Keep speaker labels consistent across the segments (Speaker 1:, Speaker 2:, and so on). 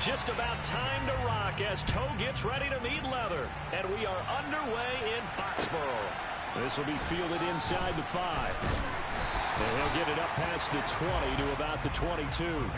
Speaker 1: Just about time to rock as toe gets ready to meet leather. And we are underway in Foxborough. This will be fielded inside the 5. And he'll get it up past the 20 to about the 22.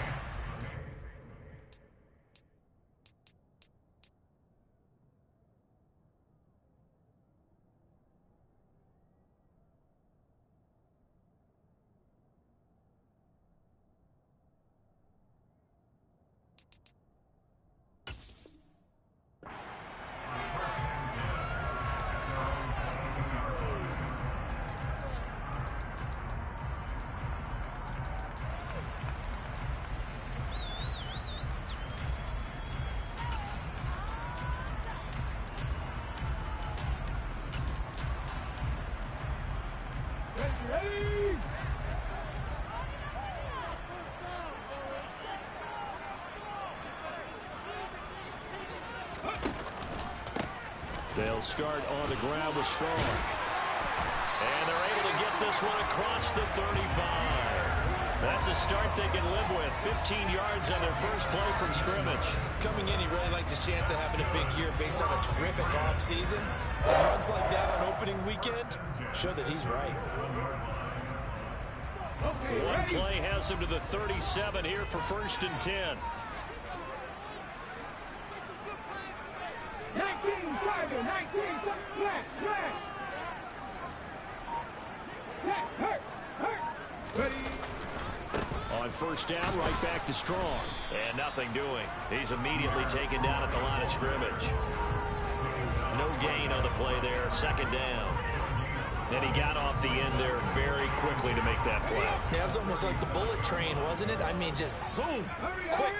Speaker 1: They'll start on the ground with Strong. And they're able to get this one across the 35. That's a start they can live with. 15 yards on their first play from scrimmage.
Speaker 2: Coming in, he really liked his chance of having a big year based on a terrific offseason. And runs like that on opening weekend show that he's right.
Speaker 1: One play has him to the 37 here for 1st and 10.
Speaker 3: 19, Tiger, 19, flat. Ready.
Speaker 1: On 1st down, right back to Strong. And nothing doing. He's immediately taken down at the line of scrimmage. No gain on the play there, 2nd down. And he got off the end there very quickly to make that play.
Speaker 2: Yeah, it was almost like the bullet train, wasn't it? I mean, just zoom.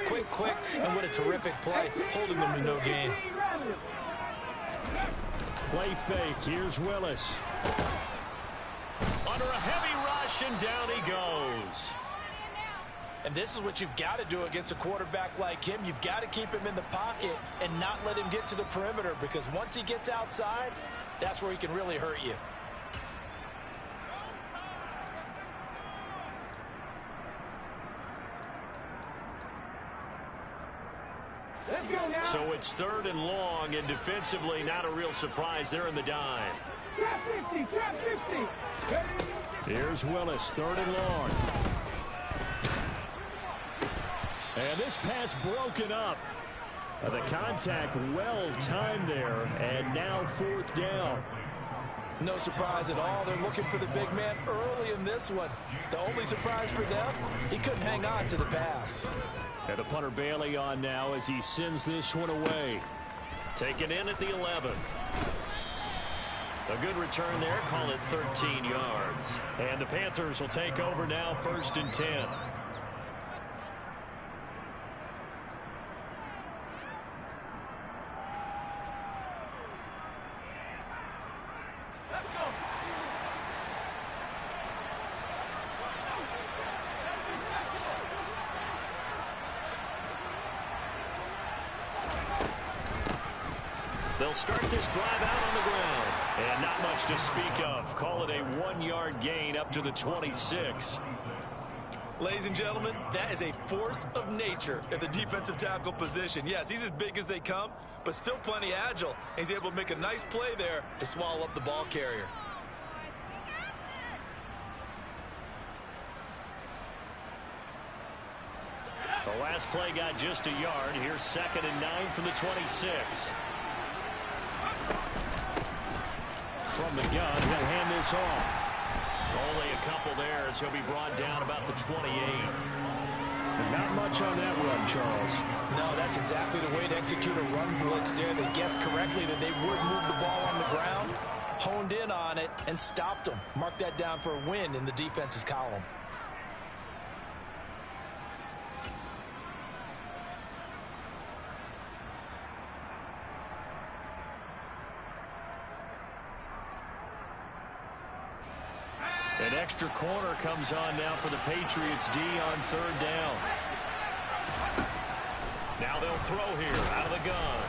Speaker 2: Quick. And what a terrific play, holding them to no gain.
Speaker 1: Play fake. Here's Willis. Under a heavy rush, and down he goes.
Speaker 2: And this is what you've got to do against a quarterback like him. You've got to keep him in the pocket and not let him get to the perimeter, because once he gets outside, that's where he can really hurt you.
Speaker 1: So it's 3rd and long, and defensively not a real surprise there in the dime.
Speaker 3: Trap 50.
Speaker 1: Here's Willis, 3rd and long. And this pass broken up. The contact well timed there, and now 4th down.
Speaker 2: No surprise at all. They're looking for the big man early in this one. The only surprise for them, he couldn't hang on to the pass.
Speaker 1: And the punter Bailey on now as he sends this one away. Taken in at the 11. A good return there, call it 13 yards. And the Panthers will take over now, 1st and 10. They'll start this drive out on the ground. And not much to speak of. Call it a 1-yard gain up to the 26.
Speaker 2: Ladies and gentlemen, that is a force of nature at the defensive tackle position. Yes, he's as big as they come, but still plenty agile. He's able to make a nice play there to swallow up the ball carrier.
Speaker 1: The last play got just a yard. Here's 2nd and 9 from the 26. From the gun, he'll hand this off. Only a couple there as he'll be brought down about the 28. Not much on that run, Charles.
Speaker 2: No, that's exactly the way to execute a run blitz there. They guessed correctly that they would move the ball on the ground, honed in on it, and stopped them. Mark that down for a win in the defense's column.
Speaker 1: An extra corner comes on now for the Patriots D on 3rd down. Now they'll throw here out of the gun.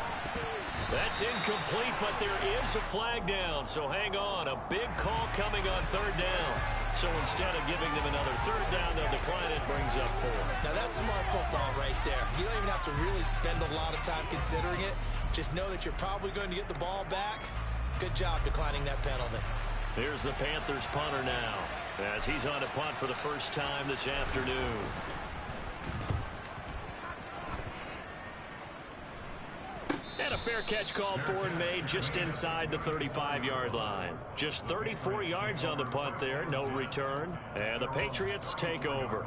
Speaker 1: That's incomplete, but there is a flag down, so hang on. A big call coming on 3rd down. So instead of giving them another third down, they'll decline it, brings up 4.
Speaker 2: Now that's smart football right there. You don't even have to really spend a lot of time considering it. Just know that you're probably going to get the ball back. Good job declining that penalty.
Speaker 1: Here's the Panthers punter now, as he's on to punt for the first time this afternoon. And a fair catch called for and made just inside the 35-yard line. Just 34 yards on the punt there, no return. And the Patriots take over.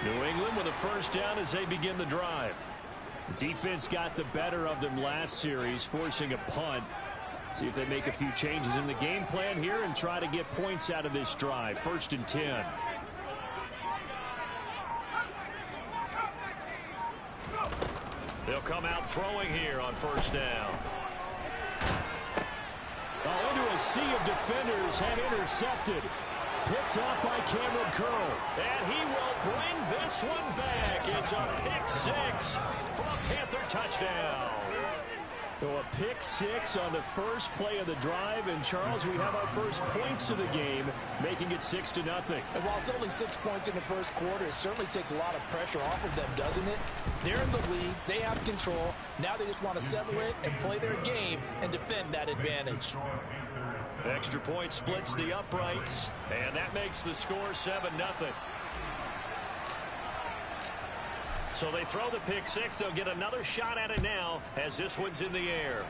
Speaker 1: New England with a first down as they begin the drive. The defense got the better of them last series, forcing a punt. See if they make a few changes in the game plan here and try to get points out of this drive. 1st and 10. They'll come out throwing here on first down. Into a sea of defenders and intercepted. Picked off by Cameron Curl. And he will bring this one back. It's a pick 6 for a Panther touchdown. So a pick 6 on the first play of the drive. And, Charles, we have our first points of the game, making it 6-0.
Speaker 2: And while it's only 6 points in the first quarter, it certainly takes a lot of pressure off of them, doesn't it? They're in the lead. They have control. Now they just want to settle it and play their game and defend that advantage.
Speaker 1: Extra point splits the uprights, and that makes the score 7-0. So they throw the pick 6. They'll get another shot at it now as this one's in the air.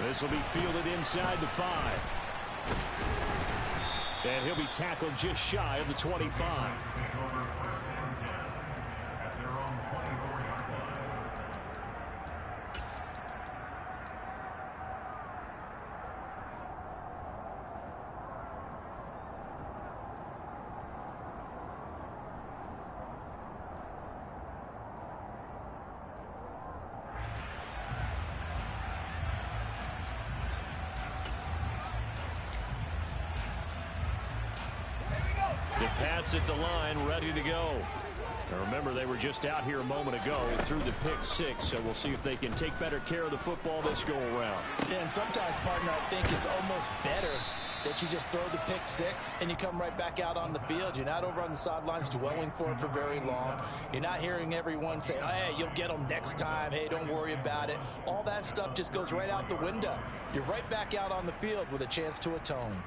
Speaker 1: This will be fielded inside the 5. And he'll be tackled just shy of the 25. The Pats at the line, ready to go. Now remember, they were just out here a moment ago through the pick 6, so we'll see if they can take better care of the football this go-around.
Speaker 2: Yeah, and sometimes, partner, I think it's almost better that you just throw the pick 6 and you come right back out on the field. You're not over on the sidelines dwelling for it for very long. You're not hearing everyone say, oh, hey, you'll get them next time. Hey, don't worry about it. All that stuff just goes right out the window. You're right back out on the field with a chance to atone.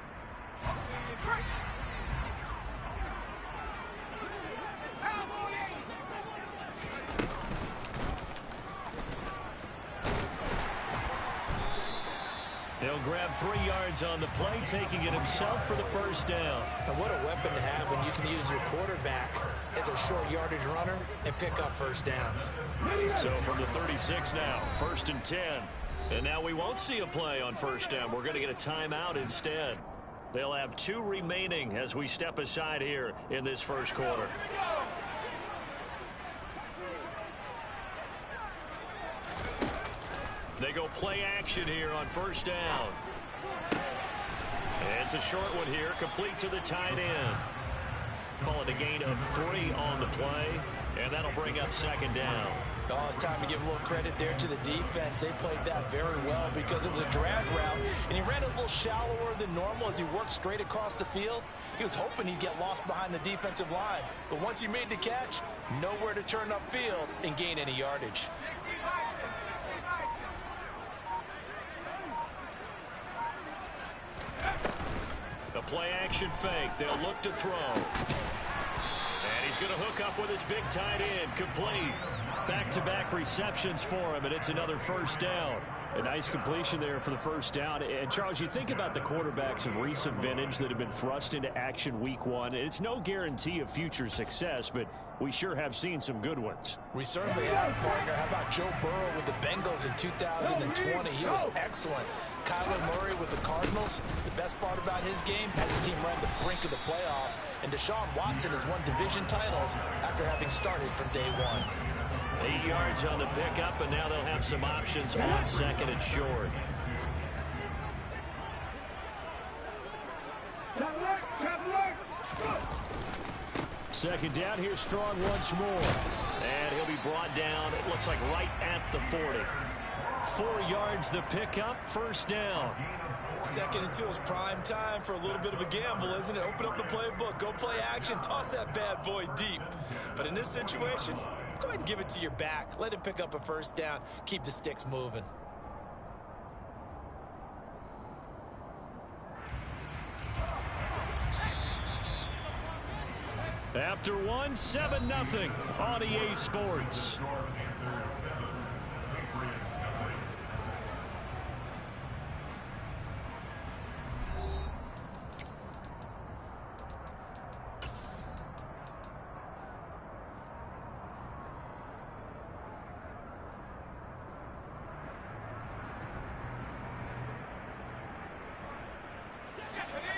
Speaker 1: He'll grab 3 yards on the play, taking it himself for the first down.
Speaker 2: And what a weapon to have when you can use your quarterback as a short yardage runner and pick up first downs.
Speaker 1: So from the 36 now, 1st and 10. And now we won't see a play on first down. We're going to get a timeout instead. They'll have 2 remaining as we step aside here in this first quarter. They go play action here on first down. And it's a short one here, complete to the tight end. Call it a gain of 3 on the play, and that'll bring up 2nd down.
Speaker 2: Oh, it's time to give a little credit there to the defense. They played that very well because it was a drag route, and he ran a little shallower than normal as he worked straight across the field. He was hoping he'd get lost behind the defensive line, but once he made the catch, nowhere to turn upfield and gain any yardage.
Speaker 1: The play action fake. They'll look to throw. And he's going to hook up with his big tight end. Complete. Back-to-back receptions for him, and it's another first down. A nice completion there for the first down. And, Charles, you think about the quarterbacks of recent vintage that have been thrust into action week 1. It's no guarantee of future success, but we sure have seen some good ones.
Speaker 2: We certainly have, partner. How about Joe Burrow with the Bengals in 2020? He was excellent. Kyler Murray with the Cardinals. The best part about his game, has his team right on the brink of the playoffs. And Deshaun Watson has won division titles after having started from day 1.
Speaker 1: 8 yards on the pickup, and now they'll have some options on second and short. Second down, here's Strong once more. And he'll be brought down, it looks like right at the 40. 4 yards the pickup, first down.
Speaker 2: Second and 2 is prime time for a little bit of a gamble, isn't it? Open up the playbook, go play action, toss that bad boy deep. But in this situation, go ahead and give it to your back. Let him pick up a first down. Keep the sticks moving.
Speaker 1: After 1, 7-0 on EA Sports.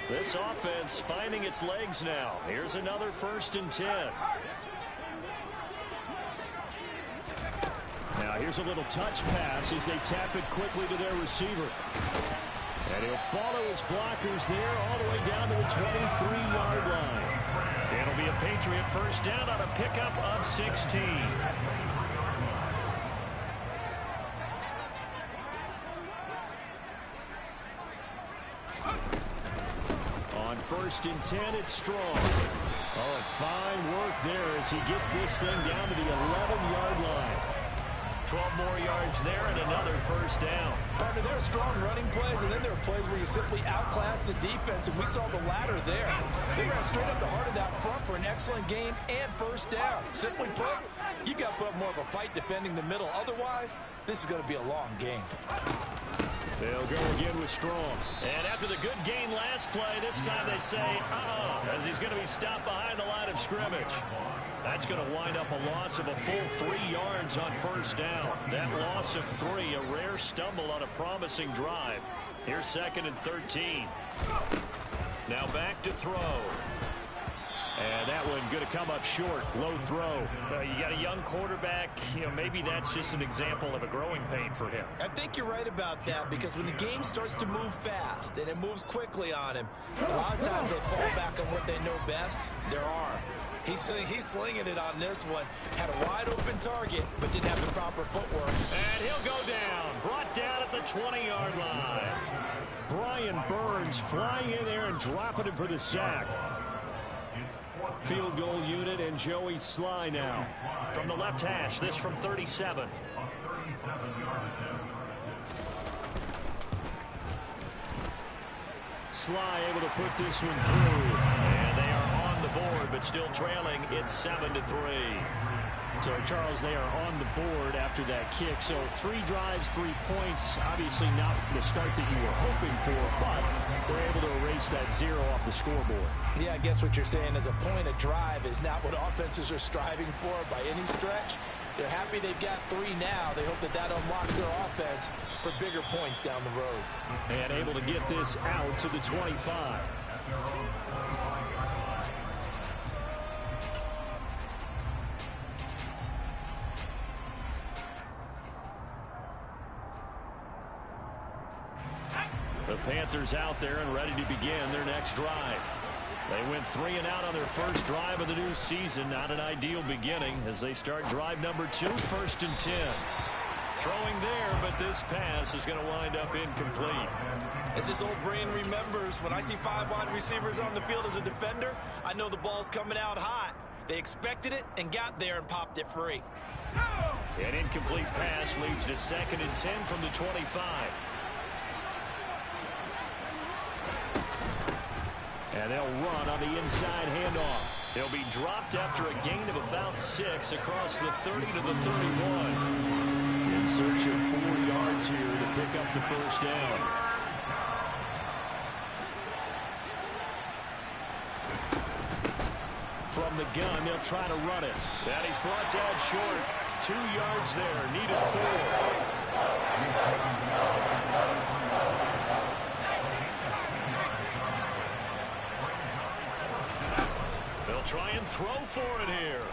Speaker 1: This offense finding its legs now. Here's another 1st and 10. Now here's a little touch pass as they tap it quickly to their receiver. And he'll follow his blockers there all the way down to the 23-yard line. It'll be a Patriot first down on a pickup of 16. On 1st and 10, it's Strong. Oh, and fine work there as he gets this thing down to the 11-yard line. 12 more yards there and another first down.
Speaker 4: Partner, there are strong running plays, and then there are plays where you simply outclass the defense, and we saw the latter there. They ran straight up the heart of that front for an excellent gain and first down. Simply put, you've got to put up more of a fight defending the middle. Otherwise, this is going to be a long game.
Speaker 1: They'll go again with Strong. And after the good gain last play, this time they say, as he's going to be stopped behind the line of scrimmage. That's going to wind up a loss of a full 3 yards on first down. That loss of 3, a rare stumble on a promising drive. Here's 2nd and 13. Now back to throw. And that one going to come up short. Low throw. You got a young quarterback. Maybe that's just an example of a growing pain for him.
Speaker 2: I think you're right about that, because when the game starts to move fast and it moves quickly on him, a lot of times they fall back on what they know best, their arm. He's slinging it on this one. Had a wide open target, but didn't have the proper footwork.
Speaker 1: And he'll go down. Brought down at the 20-yard line. Brian Burns flying in there and dropping him for the sack. Field goal unit and Joey Sly now. From the left hash, this from 37. Sly able to put this one through. And they are on the board, but still trailing. It's 7-3. So, Charles, they are on the board after that kick. So, 3 drives, 3 points. Obviously not the start that you were hoping for, but they're able to erase that 0 off the scoreboard.
Speaker 4: Yeah, I guess what you're saying is a point a drive is not what offenses are striving for by any stretch. They're happy they've got 3 now. They hope that that unlocks their offense for bigger points down the road.
Speaker 1: And able to get this out to the 25. The Panthers out there and ready to begin their next drive. They went 3 and out on their first drive of the new season. Not an ideal beginning as they start drive number 2, 1st and 10. Throwing there, but this pass is going to wind up incomplete.
Speaker 2: As his old brain remembers, when I see 5 wide receivers on the field as a defender, I know the ball's coming out hot. They expected it and got there and popped it free.
Speaker 1: An incomplete pass leads to 2nd and 10 from the 25. And they'll run on the inside handoff. He'll be dropped after a gain of about 6 across the 30 to the 31. In search of 4 yards here to pick up the first down. From the gun, they'll try to run it. And he's brought down short. 2 yards there, needed 4. They'll try and throw for it here.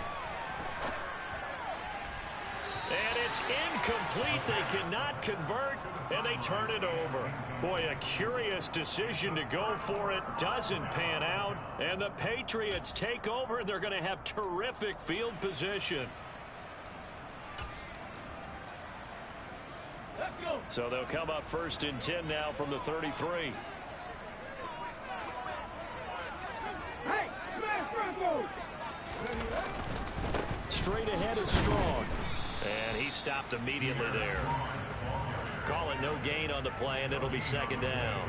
Speaker 1: It's incomplete. They cannot convert, and they turn it over. Boy, a curious decision to go for it. Doesn't pan out, and the Patriots take over, and they're going to have terrific field position. So they'll come up 1st and 10 now from the 33.
Speaker 3: Hey, smash Bronco!
Speaker 1: Straight ahead is Strong. And he stopped immediately there. Call it no gain on the play, and it'll be 2nd down.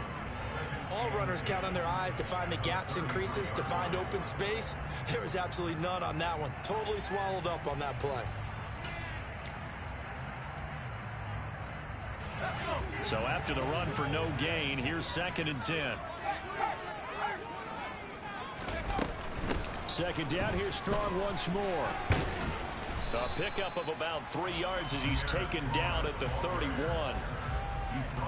Speaker 2: All runners count on their eyes to find the gaps and creases, to find open space. There was absolutely none on that one. Totally swallowed up on that play.
Speaker 1: So after the run for no gain, here's 2nd and 10. 2nd down, here's Strong once more. A pickup of about 3 yards as he's taken down at the 31.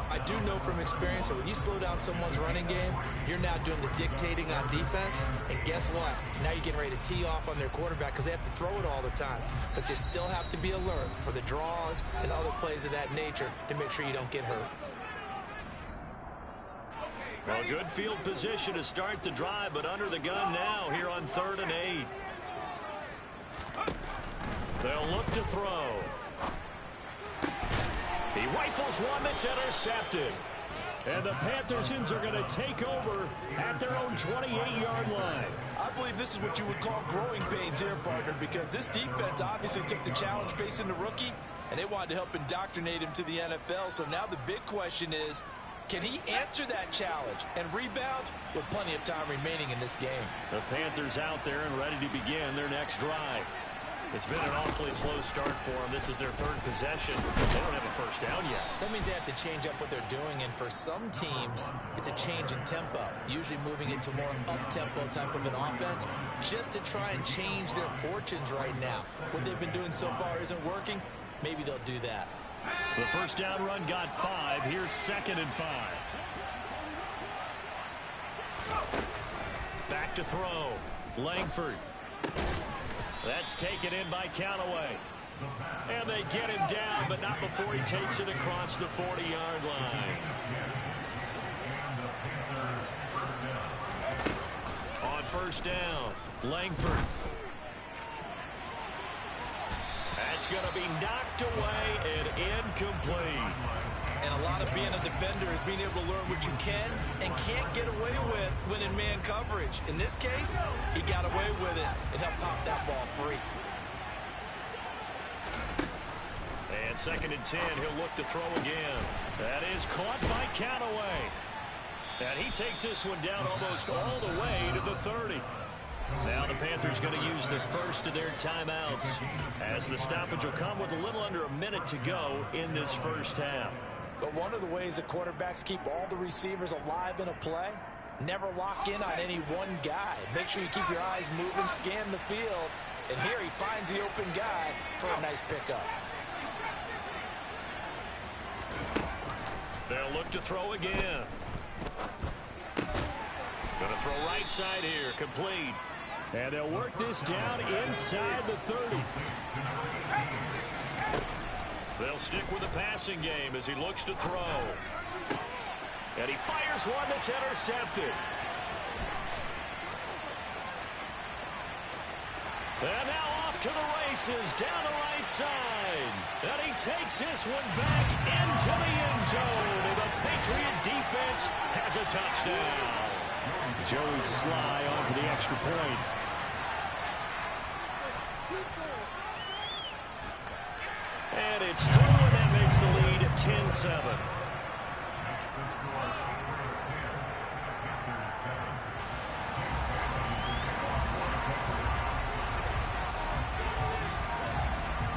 Speaker 2: I do know from experience that when you slow down someone's running game, you're now doing the dictating on defense. And guess what? Now you're getting ready to tee off on their quarterback because they have to throw it all the time. But you still have to be alert for the draws and other plays of that nature to make sure you don't get hurt.
Speaker 1: Well, good field position to start the drive, but under the gun now here on 3rd and 8. They'll look to throw. He rifles one that's intercepted. And the Panthersons are going to take over at their own 28-yard line.
Speaker 4: I believe this is what you would call growing pains here, partner, because this defense obviously took the challenge facing the rookie, and they wanted to help indoctrinate him to the NFL. So now the big question is, can he answer that challenge and rebound with plenty of time remaining in this game?
Speaker 1: The Panthers out there and ready to begin their next drive. It's been an awfully slow start for them. This is their 3rd possession. They don't have a 1st down yet.
Speaker 2: So that means they have to change up what they're doing, and for some teams, it's a change in tempo, usually moving into more up-tempo type of an offense, just to try and change their fortunes right now. What they've been doing so far isn't working. Maybe they'll do that.
Speaker 1: The 1st down run got 5. Here's 2nd and 5. Back to throw. Langford. That's taken in by Callaway. And they get him down, but not before he takes it across the 40-yard line. On 1st down, Langford. That's going to be knocked away and incomplete.
Speaker 2: And a lot of being a defender is being able to learn what you can and can't get away with when in man coverage. In this case, he got away with it and helped pop that ball free.
Speaker 1: And 2nd and 10, he'll look to throw again. That is caught by Callaway. And he takes this one down almost all the way to the 30. Now the Panthers going to use the first of their timeouts, as the stoppage will come with a little under a minute to go in this 1st half.
Speaker 4: But one of the ways that quarterbacks keep all the receivers alive in a play, never lock in on any one guy. Make sure you keep your eyes moving, scan the field, and here he finds the open guy for a nice pickup.
Speaker 1: They'll look to throw again. Going to throw right side here, complete. And they'll work this down inside the 30. They'll stick with the passing game as he looks to throw. And he fires one that's intercepted. And now off to the races, down the right side. And he takes this one back into the end zone. And the Patriot defense has a touchdown. Joey Sly on for the extra point. And it's through, and that makes the lead at 10-7.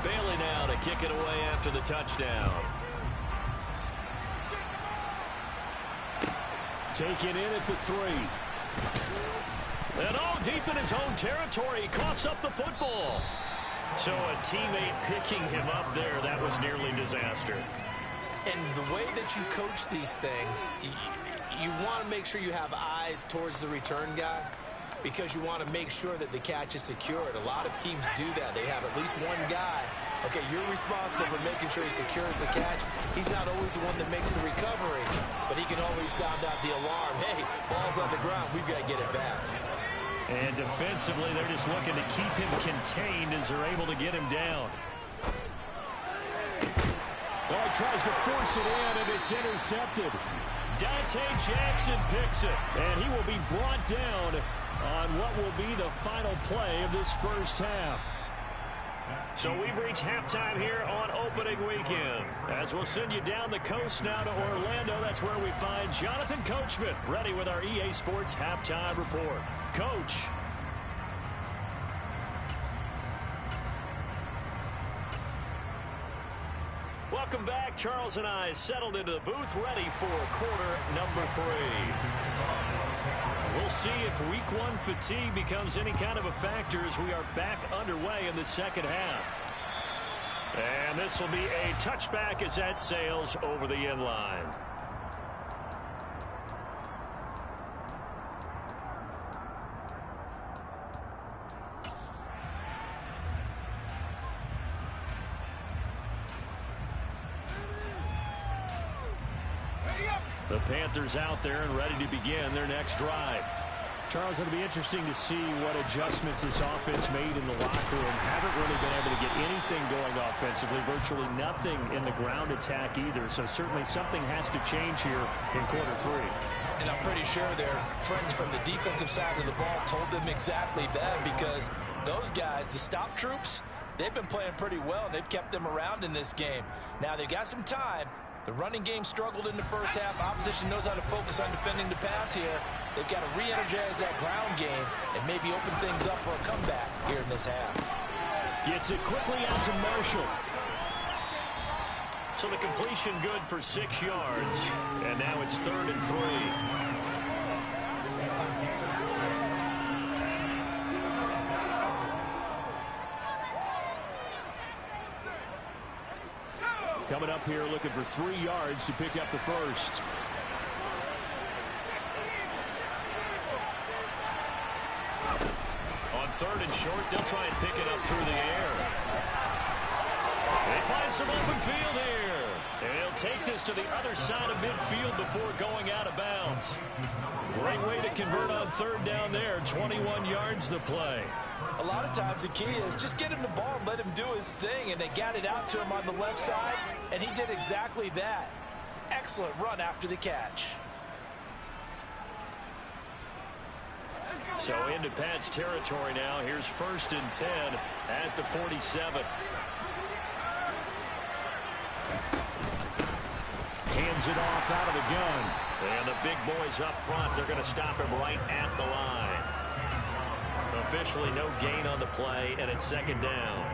Speaker 1: Bailey now to kick it away after the touchdown. Taken in at the 3. And all deep in his own territory, he coughs up the football. So a teammate picking him up there, that was nearly disaster.
Speaker 2: And the way that you coach these things, you want to make sure you have eyes towards the return guy, because you want to make sure that the catch is secured. A lot of teams do that. They have at least one guy Okay, you're responsible for making sure he secures the catch. He's not always the one that makes the recovery, but he can always sound out the alarm. Hey, ball's on the ground. We've got to get it back.
Speaker 1: And defensively, they're just looking to keep him contained as they're able to get him down.
Speaker 4: Well, he tries to force it in, and it's intercepted.
Speaker 1: Dante Jackson picks it, and he will be brought down on what will be the final play of this first half. So we've reached halftime here on opening weekend. As we'll send you down the coast now to Orlando, that's where we find Jonathan Coachman ready with our EA Sports halftime report. Coach. Welcome back. Charles and I settled into the booth ready for quarter number 3. We'll see if week 1 fatigue becomes any kind of a factor as we are back underway in the second half. And this will be a touchback as that sails over the end line. The Panthers out there and ready to begin their next drive.
Speaker 4: Charles, it'll be interesting to see what adjustments this offense made in the locker room. Haven't really been able to get anything going offensively, virtually nothing in the ground attack either. So certainly something has to change here in quarter 3.
Speaker 2: And I'm pretty sure their friends from the defensive side of the ball told them exactly that, because those guys, the stop troops, they've been playing pretty well, and they've kept them around in this game. Now they've got some time. The running game struggled in the first half. Opposition knows how to focus on defending the pass here. They've got to re-energize that ground game and maybe open things up for a comeback here in this half.
Speaker 4: Gets it quickly out to Marshall.
Speaker 1: So the completion good for 6 yards. And now it's 3rd and 3.
Speaker 4: Coming up here looking for 3 yards to pick up the first.
Speaker 1: On 3rd and short, they'll try and pick it up through the air. They find some open field here. And he'll take this to the other side of midfield before going out of bounds. Great way to convert on 3rd down there. 21 yards the play.
Speaker 2: A lot of times the key is just get him the ball and let him do his thing, and they got it out to him on the left side, and he did exactly that. Excellent run after the catch.
Speaker 1: So into Pat's territory now. Here's 1st and 10 at the 47.
Speaker 4: Hands it off out of the gun.
Speaker 1: And the big boys up front, they're going to stop him right at the line. Officially no gain on the play, and it's 2nd down.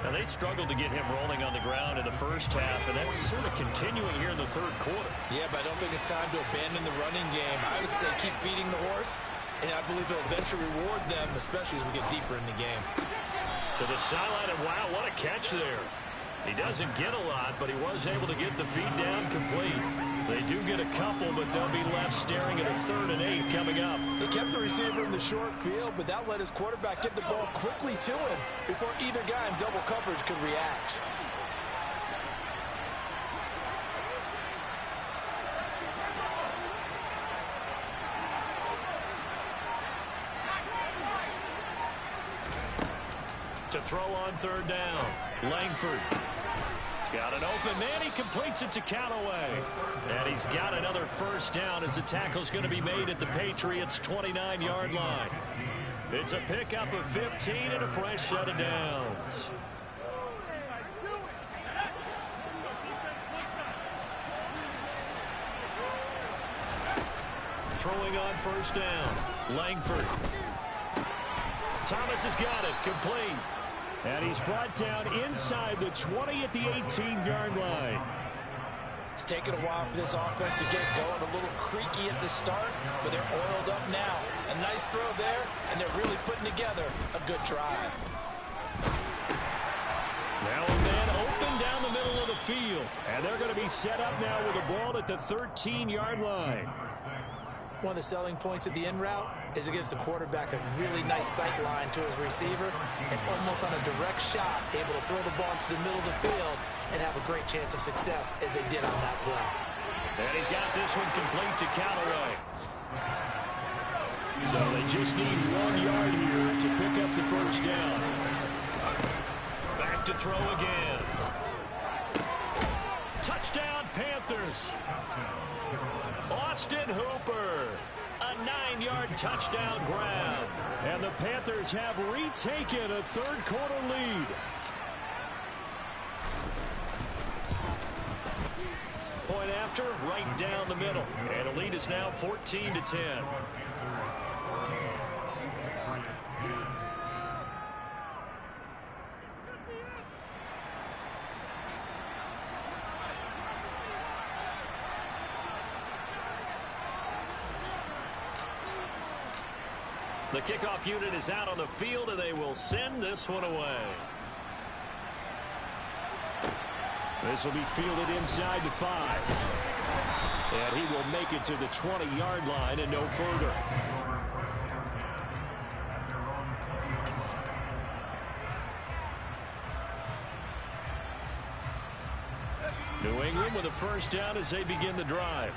Speaker 1: Now they struggled to get him rolling on the ground in the first half, and that's sort of continuing here in the 3rd quarter.
Speaker 2: Yeah, but I don't think it's time to abandon the running game. I would say keep feeding the horse, and I believe he'll eventually reward them, especially as we get deeper in the game.
Speaker 1: To the sideline, and wow, what a catch there. He doesn't get a lot, but he was able to get the feed down complete. They do get a couple, but they'll be left staring at a 3rd and 8 coming up.
Speaker 4: He kept the receiver in the short field, but that let his quarterback get the ball quickly to him before either guy in double coverage could react.
Speaker 1: To throw on 3rd down, Langford. He's got an open man. He completes it to Callaway. And he's got another 1st down as the tackle's going to be made at the Patriots' 29-yard line. It's a pickup of 15 and a fresh set of downs. Throwing on 1st down, Langford. Thomas has got it, complete.
Speaker 4: And he's brought down inside the 20 at the 18-yard line.
Speaker 2: It's taken a while for this offense to get going. A little creaky at the start, but they're oiled up now. A nice throw there, and they're really putting together a good drive.
Speaker 4: Now a man open down the middle of the field. And they're going to be set up now with the ball at the 13-yard line.
Speaker 2: One of the selling points of the in route
Speaker 4: is it gives the quarterback a really nice sight line to his receiver and almost on a direct shot, able to throw the ball into the middle of the field and have a great chance of success as they did on that play.
Speaker 1: And he's got this one complete to Callaway. So they just need 1 yard here to pick up the first down. Back to throw again. Touchdown, Panthers. Austin Hooper. A 9-yard touchdown grab. And the Panthers have retaken a third-quarter lead. Point after, right down the middle. And the lead is now 14-10. The kickoff unit is out on the field, and they will send this one away. This will be fielded inside the 5. And he will make it to the 20-yard line and no further. New England with a first down as they begin the drive.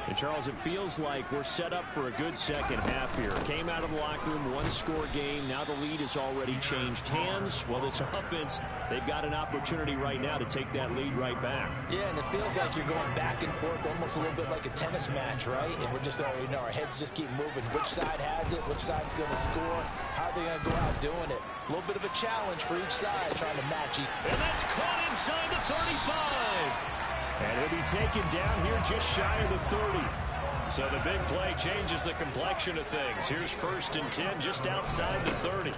Speaker 1: And, Charles, it feels like we're set up for a good second half here. Came out of the locker room, one-score game. Now the lead has already changed hands. Well, this offense, they've got an opportunity right now to take that lead right back.
Speaker 4: Yeah, and it feels like you're going back and forth almost a little bit like a tennis match, right? And we're just already know our heads just keep moving. Which side has it? Which side's going to score? How are they going to go out doing it? A little bit of a challenge for each side trying to match each.
Speaker 1: And that's caught inside the 35. And he'll be taken down here just shy of the 30. So the big play changes the complexion of things. Here's 1st and 10 just outside the 30.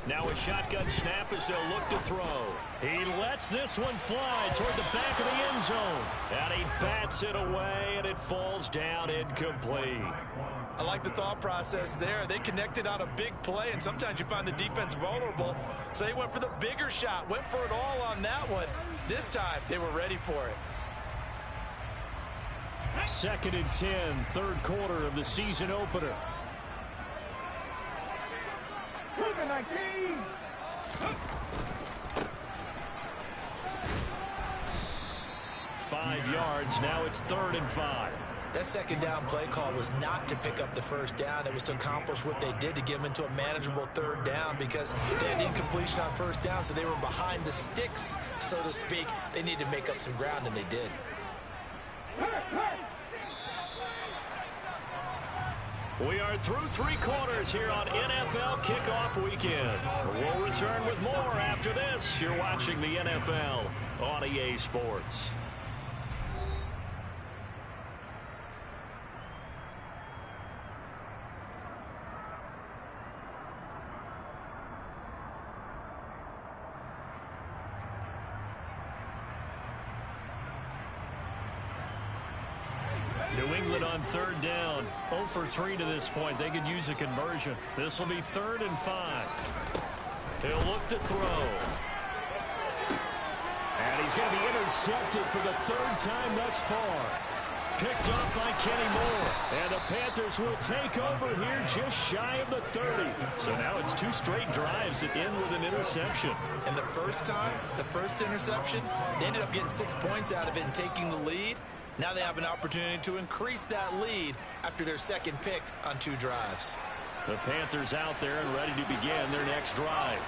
Speaker 1: Now a shotgun snap as they'll look to throw. He lets this one fly toward the back of the end zone. And he bats it away, and it falls down incomplete.
Speaker 2: I like the thought process there. They connected on a big play, and sometimes you find the defense vulnerable. So they went for the bigger shot, went for it all on that one. This time, they were ready for it.
Speaker 1: 2nd and 10, third quarter of the season opener.
Speaker 3: 19.
Speaker 1: 5 yards. Now it's 3rd and 5.
Speaker 4: That second down play call was not to pick up the first down. It was to accomplish what they did to get them into a manageable 3rd down because they had incompletion on 1st down, so they were behind the sticks, so to speak. They needed to make up some ground, and they did.
Speaker 1: We are through 3 quarters here on NFL Kickoff Weekend. We'll return with more after this. You're watching the NFL on EA Sports. New England on 3rd down. 0 for 3 to this point. They could use a conversion. This will be 3rd and 5. He'll look to throw. And he's going to be intercepted for the 3rd time thus far. Picked up by Kenny Moore. And the Panthers will take over here just shy of the 30. So now it's 2 straight drives that end with an interception.
Speaker 2: And the first time, the first interception, they ended up getting 6 points out of it and taking the lead. Now they have an opportunity to increase that lead after their 2nd pick on 2 drives.
Speaker 1: The Panthers out there and ready to begin their next drive.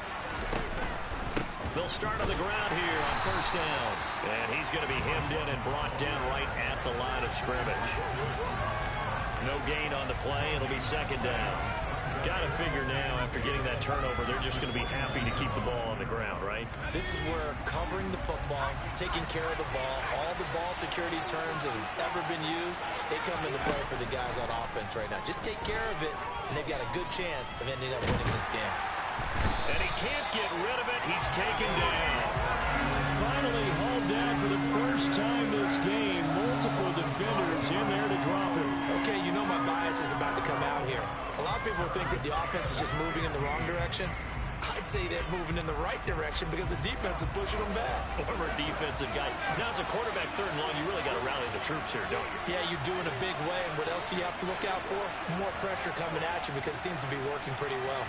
Speaker 1: They'll start on the ground here on 1st down. And he's going to be hemmed in and brought down right at the line of scrimmage. No gain on the play. It'll be 2nd down. Got to figure now, after getting that turnover, they're just going to be happy to keep the ball on the ground, right?
Speaker 2: This is where covering the football, taking care of the ball, all the ball security terms that have ever been used, they come into play for the guys on offense right now. Just take care of it, and they've got a good chance of ending up winning this game.
Speaker 1: And he can't get rid of it. He's taken down. Finally hauled down for the first time this game. Multiple defenders in there to drop him.
Speaker 4: Okay, you know my bias is about to come out here. A lot of people think that the offense is just moving in the wrong direction.
Speaker 2: I'd say they're moving in the right direction because the defense is pushing them back.
Speaker 1: Former defensive guy. Now, as a quarterback, third and long, you really got to rally the troops here, don't you?
Speaker 2: Yeah, you do in a big way. And what else do you have to look out for? More pressure coming at you because it seems to be working pretty well.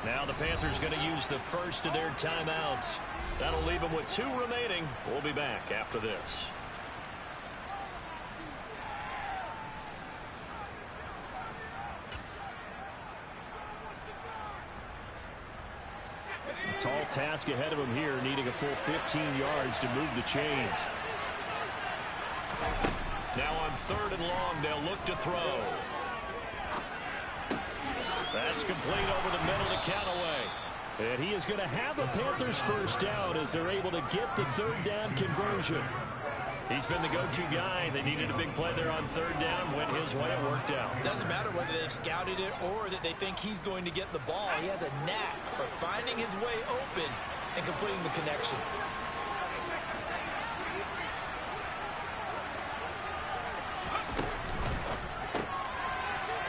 Speaker 1: Now the Panthers going to use the first of their timeouts. That'll leave them with 2 remaining. We'll be back after this. Tall task ahead of him here, needing a full 15 yards to move the chains. Now on 3rd and long, they'll look to throw. That's complete over the middle to Callaway. And he is going to have a Panthers first down as they're able to get the 3rd down conversion. He's been the go-to guy. They needed a big play there on 3rd down. Went his way. It worked out.
Speaker 2: Doesn't matter whether they've scouted it or that they think he's going to get the ball. He has a knack for finding his way open and completing the connection.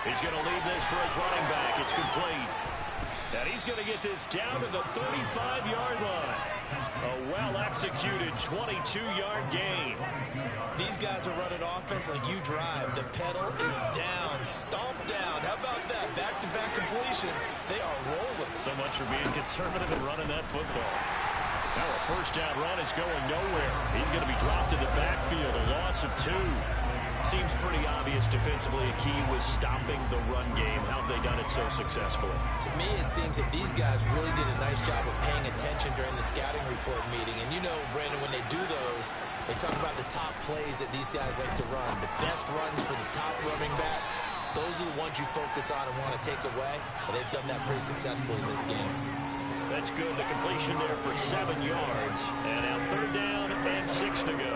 Speaker 1: He's going to leave this for his running back. It's complete. And he's going to get this down to the 35-yard line. A well-executed 22-yard gain.
Speaker 2: These guys are running offense like you drive. The pedal is down, stomped down. How about that? Back-to-back completions. They are rolling.
Speaker 1: So much for being conservative and running that football. Now a first down run is going nowhere. He's going to be dropped in the backfield, a loss of 2. Seems pretty obvious defensively a key was stopping the run game. How have they done it so successfully?
Speaker 2: To me, it seems that these guys really did a nice job of paying attention during the scouting report meeting. And you know, Brandon, when they do those, they talk about the top plays that these guys like to run. The best runs for the top running back, those are the ones you focus on and want to take away. And they've done that pretty successfully in this game.
Speaker 1: That's good. The completion there for 7 yards. And now 3rd down and 6 to go.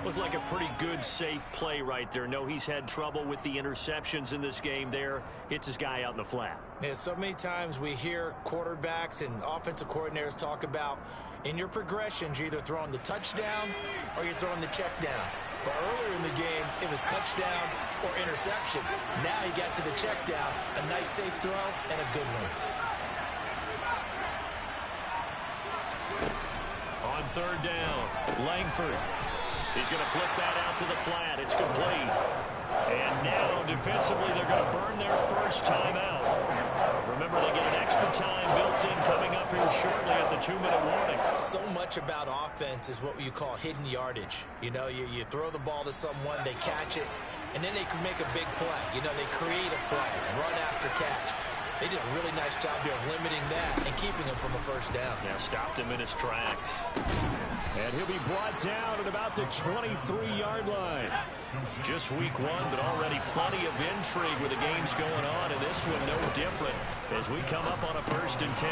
Speaker 1: Looked like a pretty good, safe play right there. No, he's had trouble with the interceptions in this game there. Hits his guy out in the flat.
Speaker 2: Yeah, so many times we hear quarterbacks and offensive coordinators talk about in your progressions, you're either throwing the touchdown or you're throwing the check down. But earlier in the game, it was touchdown or interception. Now he got to the check down, a nice safe throw, and a good one.
Speaker 1: On 3rd down, Langford. He's going to flip that out to the flat. It's complete. And now, defensively, they're going to burn their first timeout. Remember, they get an extra time built in coming up here shortly at the 2-minute warning.
Speaker 2: So much about offense is what you call hidden yardage. You know, you throw the ball to someone, they catch it, and then they can make a big play. You know, they create a play, run after catch. They did a really nice job here of limiting that and keeping him from a first down.
Speaker 1: Yeah, stopped him in his tracks. And he'll be brought down at about the 23-yard line. Just week 1, but already plenty of intrigue with the games going on, and this one no different as we come up on a 1st and 10.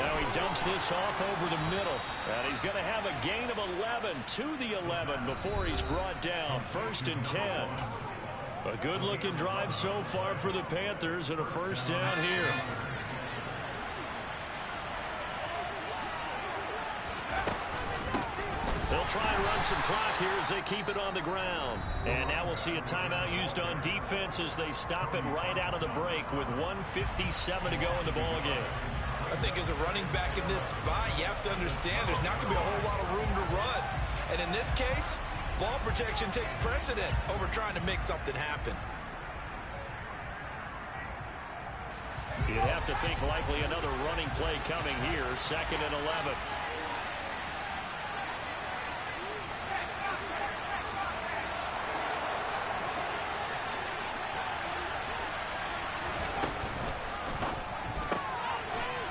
Speaker 1: Now he dumps this off over the middle, and he's going to have a gain of 11 to the 11 before he's brought down. 1st and 10. A good-looking drive so far for the Panthers and a first down here. They'll try and run some clock here as they keep it on the ground. And now we'll see a timeout used on defense as they stop it right out of the break with 1:57 to go in the ballgame.
Speaker 2: I think as a running back in this spot, you have to understand there's not going to be a whole lot of room to run. And in this case, ball protection takes precedent over trying to make something happen.
Speaker 1: You'd have to think likely another running play coming here. 2nd and 11.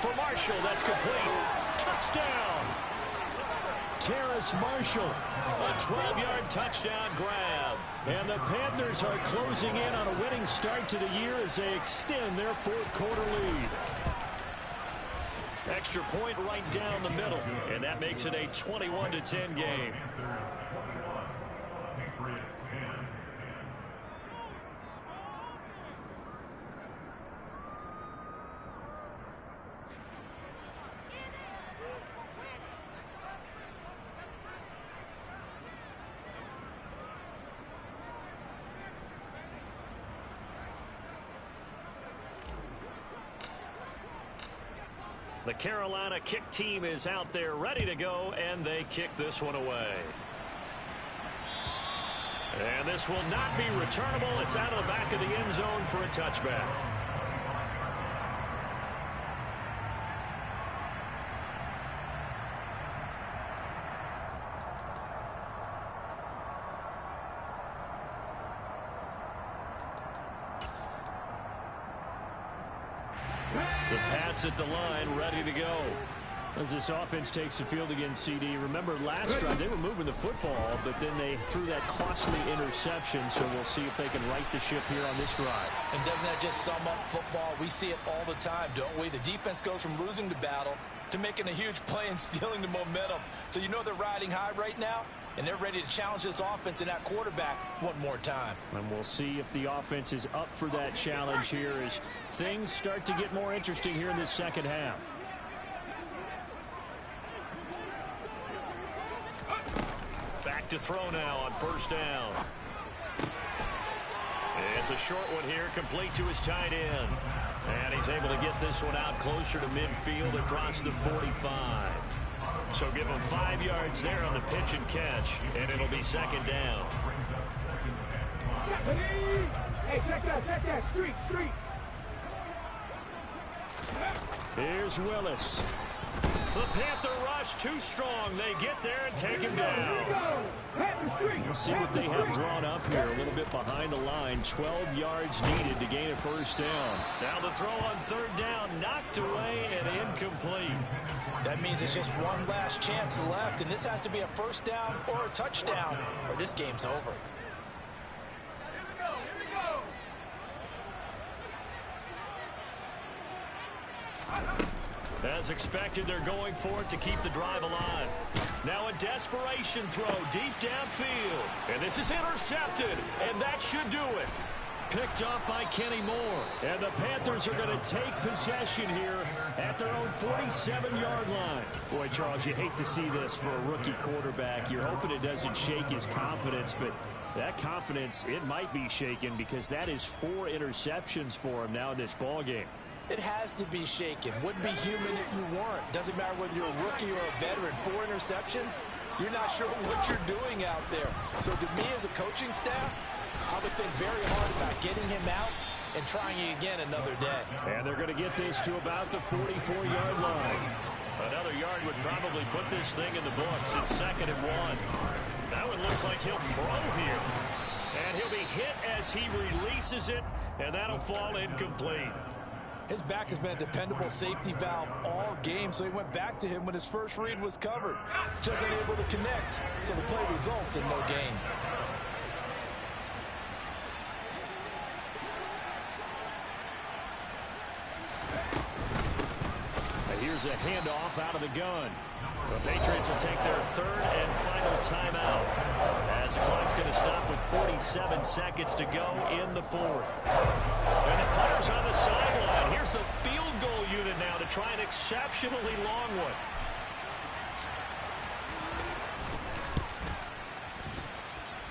Speaker 1: For Marshall, that's complete. Touchdown! Terrace Marshall, a 12-yard touchdown grab. And the Panthers are closing in on a winning start to the year as they extend their 4th quarter lead. Extra point right down the middle, and that makes it a 21-10 game. The Carolina kick team is out there ready to go, and they kick this one away. And this will not be returnable. It's out of the back of the end zone for a touchback. The Pats at the line, ready to go. As this offense takes the field against CD, remember last drive they were moving the football, but then they threw that costly interception, so we'll see if they can right the ship here on this drive.
Speaker 4: And doesn't that just sum up football? We see it all the time, don't we? The defense goes from losing the battle to making a huge play and stealing the momentum. So you know they're riding high right now, and they're ready to challenge this offense and that quarterback one more time.
Speaker 1: And we'll see if the offense is up for that challenge here as things start to get more interesting here in this second half. Back to throw now on first down. It's a short one here, complete to his tight end. And he's able to get this one out closer to midfield across the 45. So give him 5 yards there on the pitch and catch, and it'll be second down.
Speaker 3: Hey, check that, street.
Speaker 1: Here's Willis. The Panther rush too strong. They get there and take him down.
Speaker 3: Let's
Speaker 1: see what they have drawn up here. A little bit behind the line. 12 yards needed to gain a first down. Now the throw on third down. Knocked away and incomplete.
Speaker 4: That means it's just one last chance left, and this has to be a first down or a touchdown, or this game's over.
Speaker 1: As expected, they're going for it to keep the drive alive. Now a desperation throw deep downfield. And this is intercepted, and that should do it. Picked up by Kenny Moore. And the Panthers are going to take possession here at their own 47-yard line. Boy, Charles, you hate to see this for a rookie quarterback. You're hoping it doesn't shake his confidence, but that confidence, it might be shaken because that is 4 interceptions for him now in this ballgame.
Speaker 4: It has to be shaken. Wouldn't be human if you weren't. Doesn't matter whether you're a rookie or a veteran. 4 interceptions, you're not sure what you're doing out there. So to me as a coaching staff, I would think very hard about getting him out and trying again another day.
Speaker 1: And they're going to get this to about the 44-yard line. Another yard would probably put this thing in the books. It's 2nd and 1. That one looks like he'll throw here. And he'll be hit as he releases it, and that'll fall incomplete.
Speaker 4: His back has been a dependable safety valve all game, so he went back to him when his first read was covered. Just unable to connect, so the play results in no gain.
Speaker 1: Here's a handoff out of the gun. The Patriots will take their 3rd and final timeout as the clock's going to stop with 47 seconds to go in the 4th. And the players on the sideline. Here's the field goal unit now to try an exceptionally long one.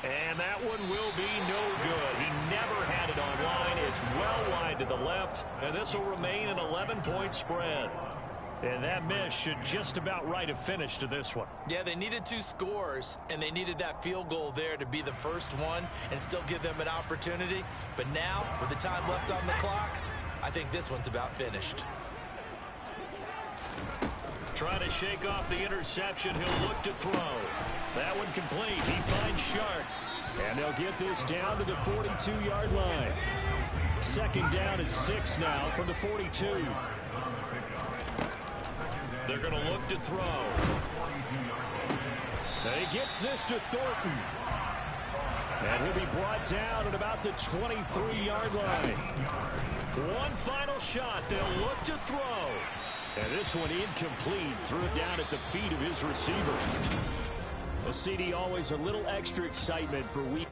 Speaker 1: And that one will be no good. He never had it on line. It's well wide to the left, and this will remain an 11-point spread. And that miss should just about write a finish to this one.
Speaker 2: Yeah, they needed 2 scores, and they needed that field goal there to be the first one and still give them an opportunity. But now, with the time left on the clock, I think this one's about finished.
Speaker 1: Trying to shake off the interception. He'll look to throw. That one complete. He finds Shark. And they'll get this down to the 42-yard line. 2nd down and 6 now from the 42. They're going to look to throw. And he gets this to Thornton. And he'll be brought down at about the 23-yard line. One final shot. They'll look to throw. And this one incomplete. Threw it down at the feet of his receiver. A CD always a little extra excitement for week.